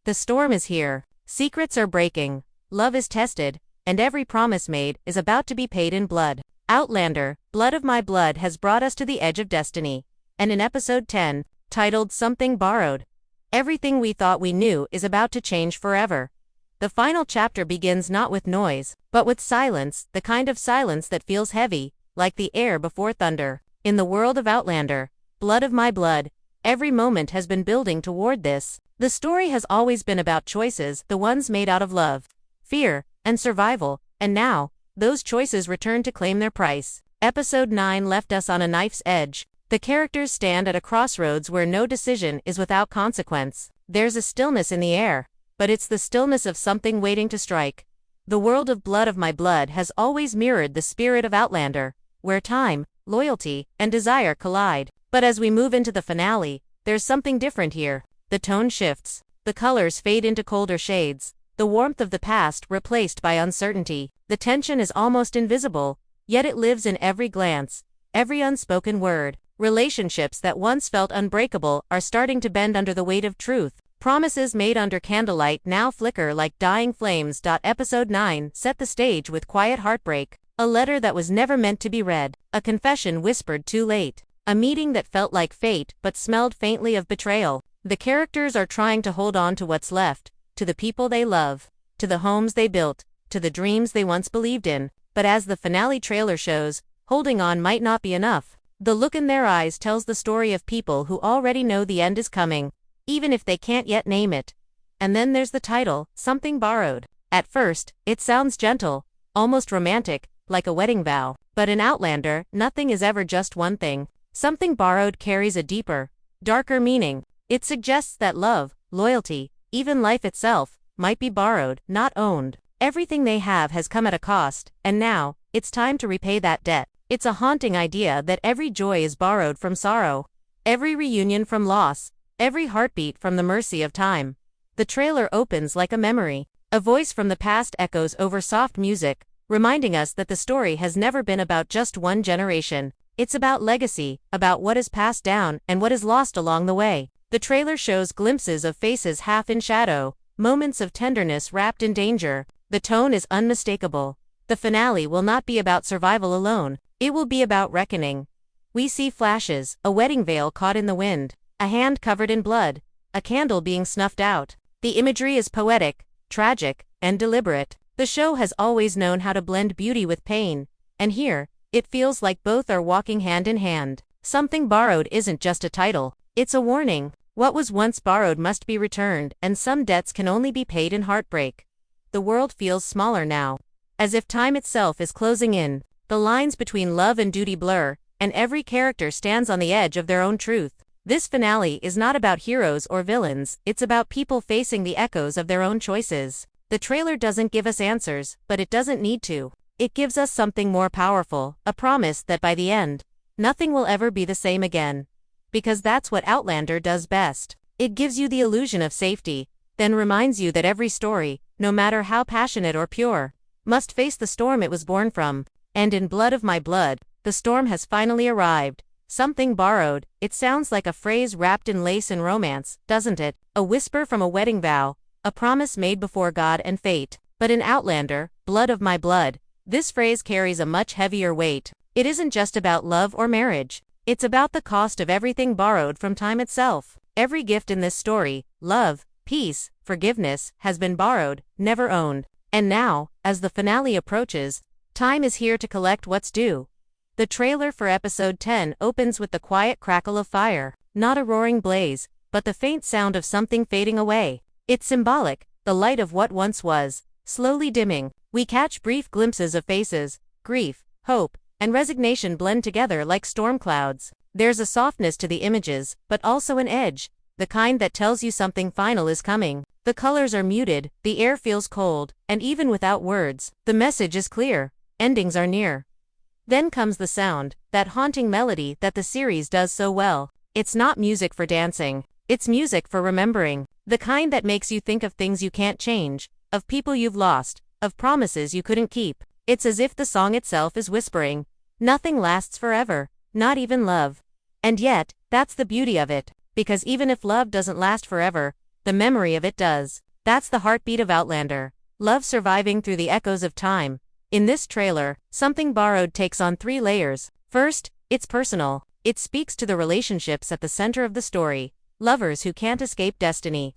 The storm is here. Secrets are breaking. Love is tested, and every promise made is about to be paid in blood. Outlander, Blood of My Blood has brought us to the edge of destiny. And in episode 10, titled Something Borrowed, everything we thought we knew is about to change forever. The final chapter begins not with noise, but with silence, the kind of silence that feels heavy, like the air before thunder. In the world of Outlander, Blood of My Blood, every moment has been building toward this. The story has always been about choices, the ones made out of love, fear, and survival, and now, those choices return to claim their price. Episode 9 left us on a knife's edge. The characters stand at a crossroads where no decision is without consequence. There's a stillness in the air, but it's the stillness of something waiting to strike. The world of Blood of My Blood has always mirrored the spirit of Outlander, where time, loyalty, and desire collide. But as we move into the finale, there's something different here. The tone shifts. The colors fade into colder shades. The warmth of the past replaced by uncertainty. The tension is almost invisible, yet it lives in every glance, every unspoken word. Relationships that once felt unbreakable are starting to bend under the weight of truth. Promises made under candlelight now flicker like dying flames. Episode 9 set the stage with quiet heartbreak. A letter that was never meant to be read. A confession whispered too late. A meeting that felt like fate but smelled faintly of betrayal. The characters are trying to hold on to what's left, to the people they love, to the homes they built, to the dreams they once believed in. But as the finale trailer shows, holding on might not be enough. The look in their eyes tells the story of people who already know the end is coming, even if they can't yet name it. And then there's the title, Something Borrowed. At first, it sounds gentle, almost romantic, like a wedding vow. But in Outlander, nothing is ever just one thing. Something Borrowed carries a deeper, darker meaning. It suggests that love, loyalty, even life itself, might be borrowed, not owned. Everything they have has come at a cost, and now, it's time to repay that debt. It's a haunting idea that every joy is borrowed from sorrow, every reunion from loss, every heartbeat from the mercy of time. The trailer opens like a memory. A voice from the past echoes over soft music, reminding us that the story has never been about just one generation. It's about legacy, about what is passed down and what is lost along the way. The trailer shows glimpses of faces half in shadow, moments of tenderness wrapped in danger. The tone is unmistakable. The finale will not be about survival alone. It will be about reckoning. We see flashes, a wedding veil caught in the wind, a hand covered in blood, a candle being snuffed out. The imagery is poetic, tragic, and deliberate. The show has always known how to blend beauty with pain, and here, it feels like both are walking hand in hand. Something Borrowed isn't just a title, it's a warning. What was once borrowed must be returned, and some debts can only be paid in heartbreak. The world feels smaller now, as if time itself is closing in. The lines between love and duty blur, and every character stands on the edge of their own truth. This finale is not about heroes or villains, it's about people facing the echoes of their own choices. The trailer doesn't give us answers, but it doesn't need to. It gives us something more powerful, a promise that by the end, nothing will ever be the same again. Because that's what Outlander does best. It gives you the illusion of safety, then reminds you that every story, no matter how passionate or pure, must face the storm it was born from. And in Blood of My Blood, the storm has finally arrived. Something borrowed. It sounds like a phrase wrapped in lace and romance, doesn't it? A whisper from a wedding vow, a promise made before God and fate. But in Outlander, Blood of My Blood, this phrase carries a much heavier weight. It isn't just about love or marriage. It's about the cost of everything borrowed from time itself. Every gift in this story, love, peace, forgiveness, has been borrowed, never owned. And now, as the finale approaches, time is here to collect what's due. The trailer for episode 10 opens with the quiet crackle of fire. Not a roaring blaze, but the faint sound of something fading away. It's symbolic, the light of what once was, slowly dimming. We catch brief glimpses of faces, grief, hope, and resignation blend together like storm clouds. There's a softness to the images, but also an edge, the kind that tells you something final is coming. The colors are muted, the air feels cold, and even without words, the message is clear. Endings are near. Then comes the sound, that haunting melody that the series does so well. It's not music for dancing, it's music for remembering. The kind that makes you think of things you can't change, of people you've lost, of promises you couldn't keep. It's as if the song itself is whispering, nothing lasts forever, not even love. And yet, that's the beauty of it, because even if love doesn't last forever, the memory of it does. That's the heartbeat of Outlander. Love surviving through the echoes of time. In this trailer, Something Borrowed takes on 3 layers. First, it's personal. It speaks to the relationships at the center of the story. Lovers who can't escape destiny.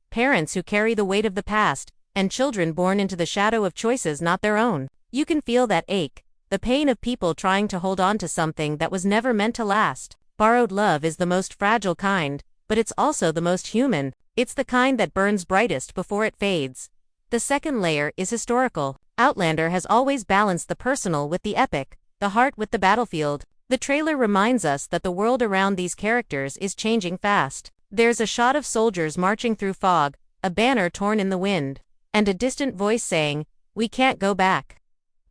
Parents who carry the weight of the past, and children born into the shadow of choices not their own. You can feel that ache, the pain of people trying to hold on to something that was never meant to last. Borrowed love is the most fragile kind, but it's also the most human. It's the kind that burns brightest before it fades. The second layer is historical. Outlander has always balanced the personal with the epic, the heart with the battlefield. The trailer reminds us that the world around these characters is changing fast. There's a shot of soldiers marching through fog, a banner torn in the wind, and a distant voice saying, "We can't go back."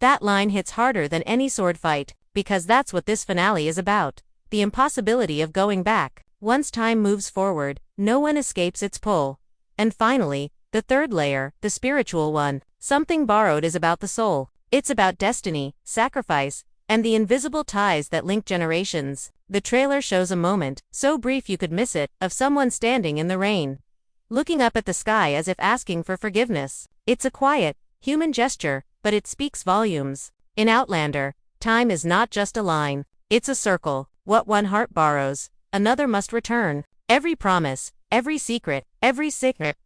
That line hits harder than any sword fight, because that's what this finale is about. The impossibility of going back. Once time moves forward, no one escapes its pull. And finally, the third layer, the spiritual one. Something Borrowed is about the soul. It's about destiny, sacrifice, and the invisible ties that link generations. The trailer shows a moment, so brief you could miss it, of someone standing in the rain, looking up at the sky as if asking for forgiveness. It's a quiet, human gesture, but it speaks volumes. In Outlander, time is not just a line, it's a circle. What one heart borrows, another must return. Every promise, every secret,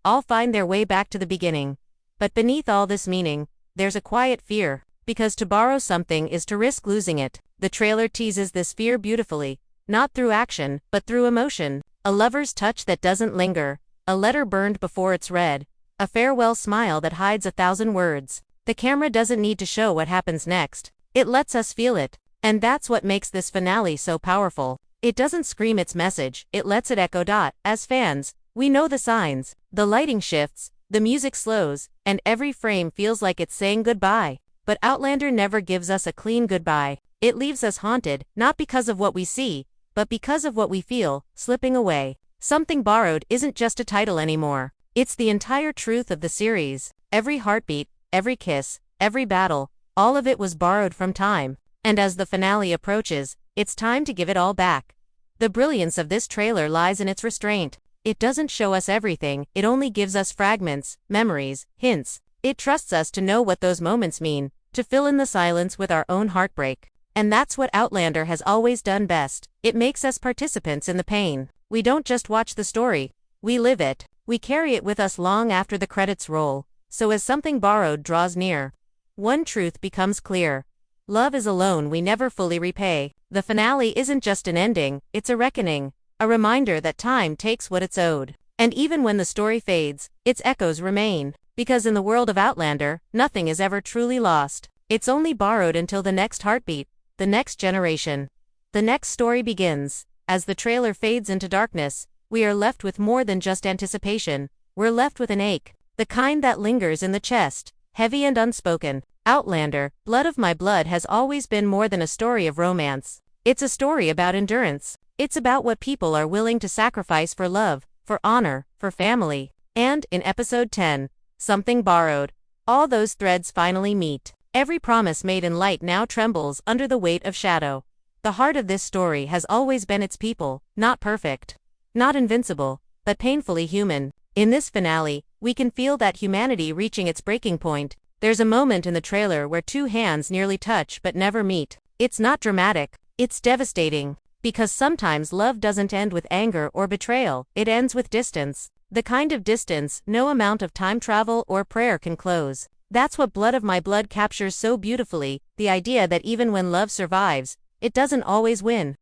all find their way back to the beginning. But beneath all this meaning, there's a quiet fear. Because to borrow something is to risk losing it. The trailer teases this fear beautifully, not through action, but through emotion. A lover's touch that doesn't linger, a letter burned before it's read, a farewell smile that hides 1,000 words. The camera doesn't need to show what happens next. It lets us feel it. And that's what makes this finale so powerful. It doesn't scream its message, it lets it echo. As fans, we know the signs. The lighting shifts, the music slows, and every frame feels like it's saying goodbye. But Outlander never gives us a clean goodbye. It leaves us haunted, not because of what we see, but because of what we feel, slipping away. Something Borrowed isn't just a title anymore. It's the entire truth of the series. Every heartbeat, every kiss, every battle, all of it was borrowed from time. And as the finale approaches, it's time to give it all back. The brilliance of this trailer lies in its restraint. It doesn't show us everything, it only gives us fragments, memories, hints. It trusts us to know what those moments mean, to fill in the silence with our own heartbreak. And that's what Outlander has always done best. It makes us participants in the pain. We don't just watch the story, we live it. We carry it with us long after the credits roll. So as Something Borrowed draws near, one truth becomes clear. Love is a loan we never fully repay. The finale isn't just an ending, it's a reckoning. A reminder that time takes what it's owed. And even when the story fades, its echoes remain. Because in the world of Outlander, nothing is ever truly lost. It's only borrowed until the next heartbeat, the next generation. The next story begins. As the trailer fades into darkness, we are left with more than just anticipation. We're left with an ache, the kind that lingers in the chest, heavy and unspoken. Outlander, Blood of My Blood has always been more than a story of romance. It's a story about endurance. It's about what people are willing to sacrifice for love, for honor, for family. And, in episode 10, Something Borrowed, all those threads finally meet. Every promise made in light now trembles under the weight of shadow. The heart of this story has always been its people, not perfect, not invincible, but painfully human. In this finale, we can feel that humanity reaching its breaking point. There's a moment in the trailer where 2 hands nearly touch but never meet. It's not dramatic, it's devastating. Because sometimes love doesn't end with anger or betrayal, it ends with distance. The kind of distance no amount of time travel or prayer can close. That's what Blood of My Blood captures so beautifully, the idea that even when love survives, it doesn't always win.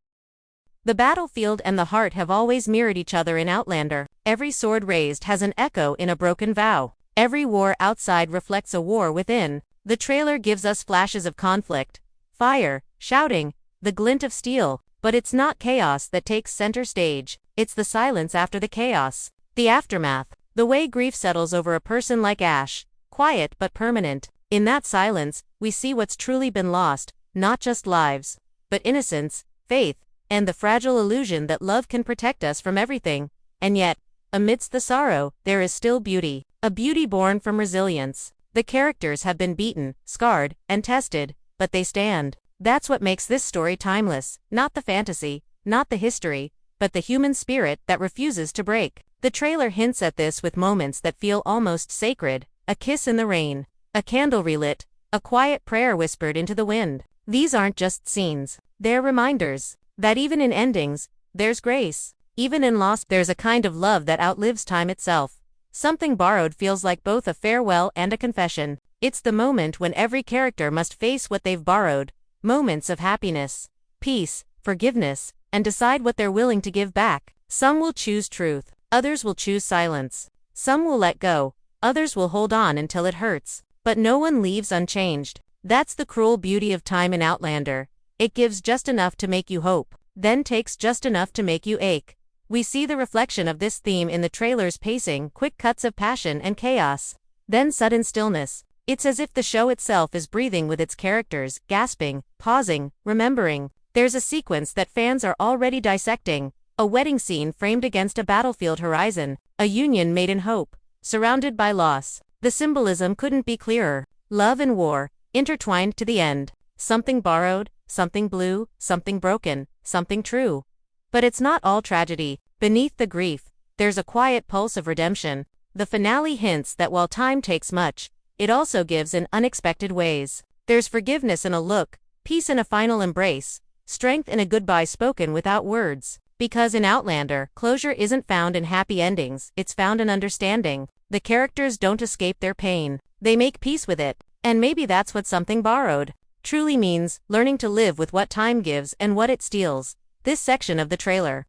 The battlefield and the heart have always mirrored each other in Outlander. Every sword raised has an echo in a broken vow. Every war outside reflects a war within. The trailer gives us flashes of conflict, fire, shouting, the glint of steel. But it's not chaos that takes center stage. It's the silence after the chaos. The aftermath. The way grief settles over a person like Ash. Quiet but permanent. In that silence, we see what's truly been lost, not just lives, but innocence, faith, and the fragile illusion that love can protect us from everything. And yet, amidst the sorrow, there is still beauty. A beauty born from resilience. The characters have been beaten, scarred, and tested, but they stand. That's what makes this story timeless. Not the fantasy, not the history, but the human spirit that refuses to break. The trailer hints at this with moments that feel almost sacred: a kiss in the rain, a candle relit, a quiet prayer whispered into the wind. These aren't just scenes, they're reminders that even in endings, there's grace. Even in loss, there's a kind of love that outlives time itself. Something Borrowed feels like both a farewell and a confession. It's the moment when every character must face what they've borrowed, moments of happiness, peace, forgiveness, and decide what they're willing to give back. Some will choose truth, others will choose silence. Some will let go, others will hold on until it hurts. But no one leaves unchanged. That's the cruel beauty of time in Outlander. It gives just enough to make you hope, then takes just enough to make you ache. We see the reflection of this theme in the trailer's pacing: quick cuts of passion and chaos, then sudden stillness. It's as if the show itself is breathing with its characters, gasping, pausing, remembering. There's a sequence that fans are already dissecting: a wedding scene framed against a battlefield horizon, a union made in hope, surrounded by loss. The symbolism couldn't be clearer. Love and war, intertwined to the end. Something borrowed, something blue, something broken, something true. But it's not all tragedy. Beneath the grief, there's a quiet pulse of redemption. The finale hints that while time takes much, it also gives in unexpected ways. There's forgiveness in a look, peace in a final embrace, strength in a goodbye spoken without words. Because in Outlander, closure isn't found in happy endings, it's found in understanding. The characters don't escape their pain, they make peace with it. And maybe that's what Something Borrowed truly means: learning to live with what time gives and what it steals. This section of the trailer,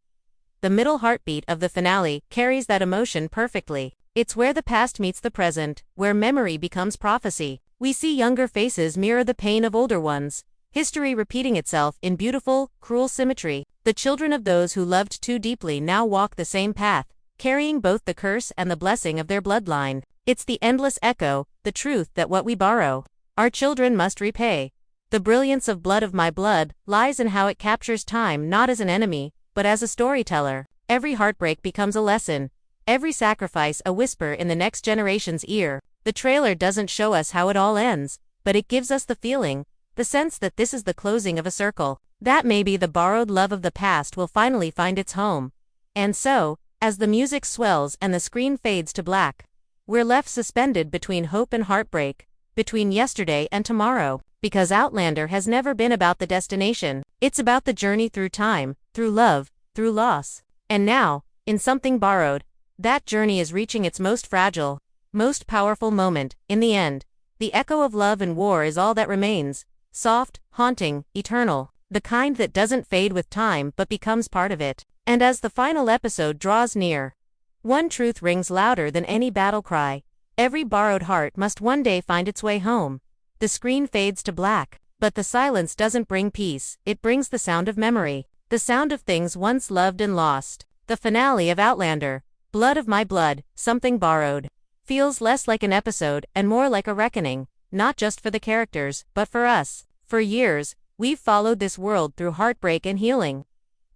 the middle heartbeat of the finale, carries that emotion perfectly. It's where the past meets the present, where memory becomes prophecy. We see younger faces mirror the pain of older ones, history repeating itself in beautiful, cruel symmetry. The children of those who loved too deeply now walk the same path, carrying both the curse and the blessing of their bloodline. It's the endless echo, the truth that what we borrow, our children must repay. The brilliance of Blood of My Blood lies in how it captures time not as an enemy, but as a storyteller. Every heartbreak becomes a lesson, every sacrifice a whisper in the next generation's ear. The trailer doesn't show us how it all ends, but it gives us the feeling, the sense that this is the closing of a circle, that maybe the borrowed love of the past will finally find its home. And so, as the music swells and the screen fades to black, we're left suspended between hope and heartbreak, between yesterday and tomorrow. Because Outlander has never been about the destination. It's about the journey through time, through love, through loss. And now, in Something Borrowed, that journey is reaching its most fragile, most powerful moment. In the end, the echo of love and war is all that remains, soft, haunting, eternal, the kind that doesn't fade with time but becomes part of it. And as the final episode draws near, one truth rings louder than any battle cry: every borrowed heart must one day find its way home. The screen fades to black, but the silence doesn't bring peace, it brings the sound of memory, the sound of things once loved and lost. The finale of Outlander, Blood of My Blood, Something Borrowed, feels less like an episode and more like a reckoning, not just for the characters, but for us. For years, we've followed this world through heartbreak and healing,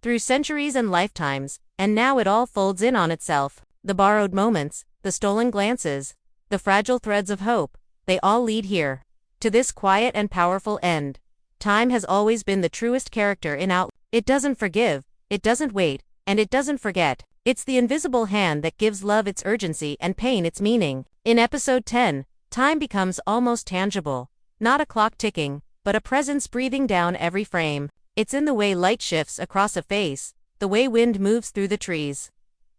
through centuries and lifetimes, and now it all folds in on itself. The borrowed moments, the stolen glances, the fragile threads of hope, they all lead here, to this quiet and powerful end. Time has always been the truest character in Outlander. It doesn't forgive, it doesn't wait, and it doesn't forget. It's the invisible hand that gives love its urgency and pain its meaning. In episode 10, time becomes almost tangible, not a clock ticking, but a presence breathing down every frame. It's in the way light shifts across a face, the way wind moves through the trees,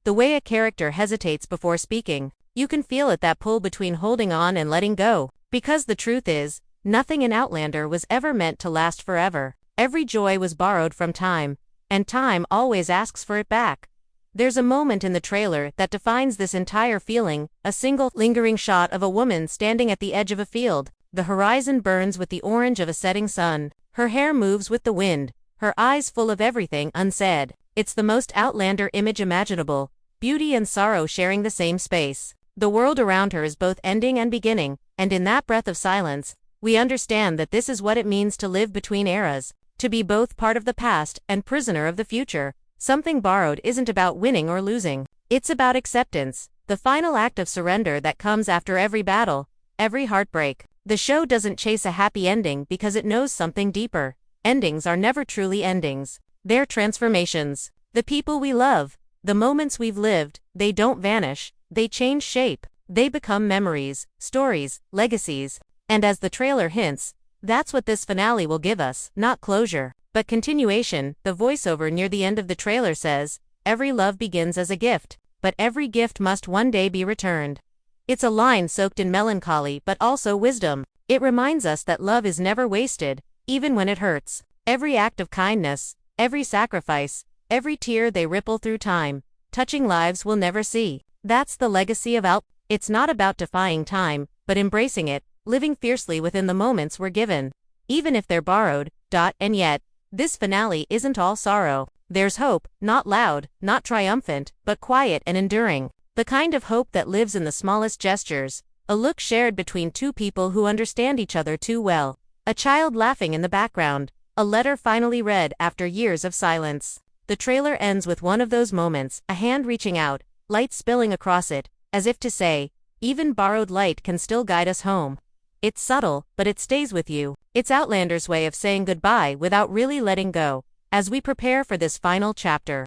the way a character hesitates before speaking. You can feel it, that pull between holding on and letting go. Because the truth is, nothing in Outlander was ever meant to last forever. Every joy was borrowed from time, and time always asks for it back. There's a moment in the trailer that defines this entire feeling: a single, lingering shot of a woman standing at the edge of a field. The horizon burns with the orange of a setting sun. Her hair moves with the wind, her eyes full of everything unsaid. It's the most Outlander image imaginable: beauty and sorrow sharing the same space. The world around her is both ending and beginning, and in that breath of silence, we understand that this is what it means to live between eras, to be both part of the past and prisoner of the future. Something Borrowed isn't about winning or losing. It's about acceptance, the final act of surrender that comes after every battle, every heartbreak. The show doesn't chase a happy ending because it knows something deeper. Endings are never truly endings. They're transformations. The people we love, the moments we've lived, they don't vanish, they change shape. They become memories, stories, legacies. And as the trailer hints, that's what this finale will give us, not closure, but continuation. The voiceover near the end of the trailer says, "Every love begins as a gift, but every gift must one day be returned." It's a line soaked in melancholy but also wisdom. It reminds us that love is never wasted, even when it hurts. Every act of kindness, every sacrifice, every tear, they ripple through time, touching lives we'll never see. That's the legacy of Outlander. It's not about defying time, but embracing it, living fiercely within the moments we're given, even if they're borrowed. And yet, this finale isn't all sorrow. There's hope, not loud, not triumphant, but quiet and enduring. The kind of hope that lives in the smallest gestures, a look shared between two people who understand each other too well, a child laughing in the background, a letter finally read after years of silence. The trailer ends with one of those moments, a hand reaching out, light spilling across it, as if to say, even borrowed light can still guide us home. It's subtle, but it stays with you. It's Outlander's way of saying goodbye without really letting go. As we prepare for this final chapter,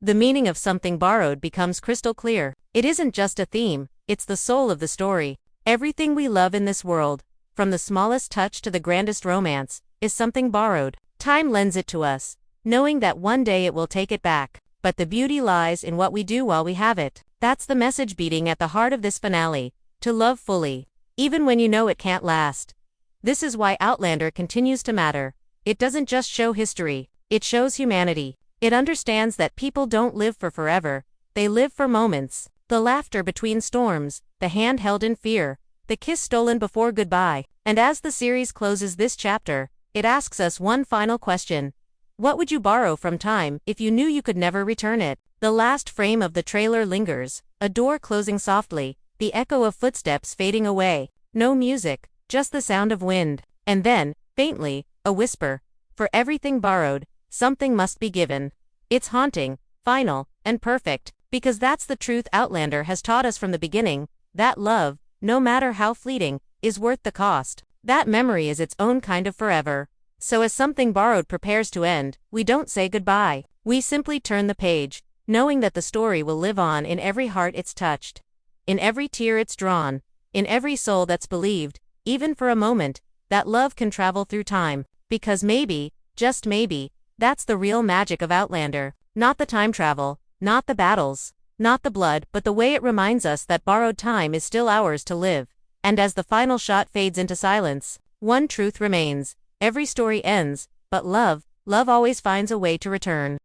the meaning of something borrowed becomes crystal clear. It isn't just a theme, it's the soul of the story. Everything we love in this world, from the smallest touch to the grandest romance, is something borrowed. Time lends it to us, knowing that one day it will take it back. But the beauty lies in what we do while we have it. That's the message beating at the heart of this finale. To love fully, even when you know it can't last. This is why Outlander continues to matter. It doesn't just show history, it shows humanity. It understands that people don't live for forever, they live for moments. The laughter between storms, the hand held in fear, the kiss stolen before goodbye. And as the series closes this chapter, it asks us one final question. What would you borrow from time if you knew you could never return it? The last frame of the trailer lingers, a door closing softly, the echo of footsteps fading away. No music, just the sound of wind. And then, faintly, a whisper. For everything borrowed, something must be given. It's haunting, final, and perfect, because that's the truth Outlander has taught us from the beginning, that love, no matter how fleeting, is worth the cost. That memory is its own kind of forever. So as something borrowed prepares to end, we don't say goodbye. We simply turn the page, knowing that the story will live on in every heart it's touched, in every tear it's drawn, in every soul that's believed, even for a moment, that love can travel through time. Because maybe, just maybe, that's the real magic of Outlander. Not the time travel, not the battles, not the blood, but the way it reminds us that borrowed time is still ours to live. And as the final shot fades into silence, one truth remains. Every story ends, but love always finds a way to return.